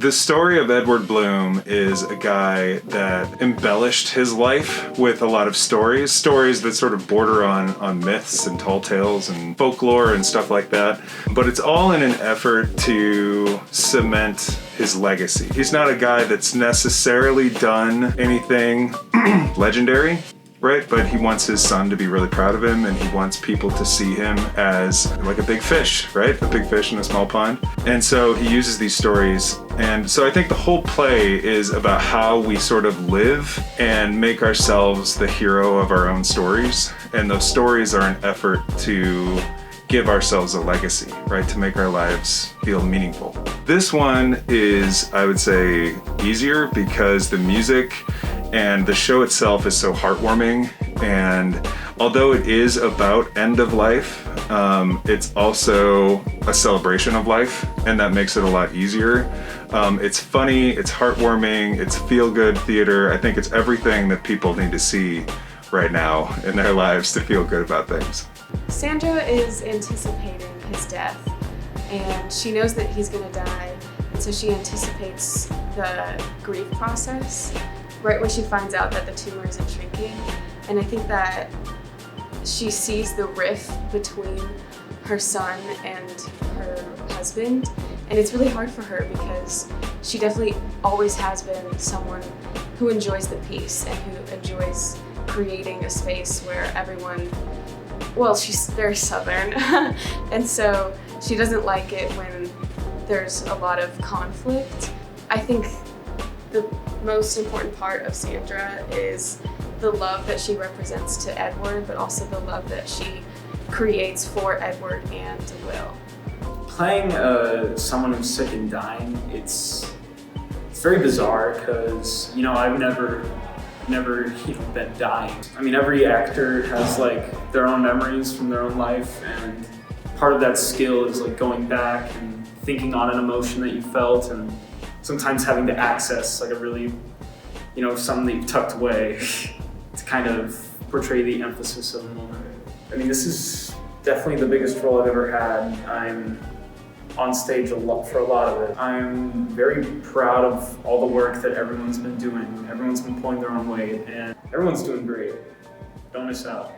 The story of Edward Bloom is a guy that embellished his life with a lot of stories that sort of border on myths and tall tales and folklore and stuff like that. But it's all in an effort to cement his legacy. He's not a guy that's necessarily done anything legendary, right? But he wants his son to be really proud of him, and he wants people to see him as like a big fish, right? A big fish in a small pond. And so he uses these stories. And so I think the whole play is about how we sort of live and make ourselves the hero of our own stories. And those stories are an effort to give ourselves a legacy, right? To make our lives feel meaningful. This one is, I would say, easier because the music and the show itself is so heartwarming, and although it is about end of life, it's also a celebration of life, and that makes it a lot easier. It's funny, it's heartwarming, it's feel-good theater. I think it's everything that people need to see right now in their lives to feel good about things. Sandra is anticipating his death, and she knows that he's gonna die, and so she anticipates the grief process right when she finds out that the tumor isn't shrinking. And I think that she sees the rift between her son and her husband, and it's really hard for her because she definitely always has been someone who enjoys the peace and who enjoys creating a space where everyone, well, she's very Southern, and so she doesn't like it when there's a lot of conflict. I think the most important part of Sandra is the love that she represents to Edward, but also the love that she creates for Edward and Will. Playing someone who's sick and dying, it's very bizarre because, I've never been dying. I mean, every actor has like their own memories from their own life, and part of that skill is like going back and thinking on an emotion that you felt, and sometimes having to access like a really, something that you've tucked away to kind of portray the emphasis of the moment. I mean, this is definitely the biggest role I've ever had. I'm on stage for a lot of it. I'm very proud of all the work that everyone's been doing. Everyone's been pulling their own weight, and everyone's doing great. Don't miss out.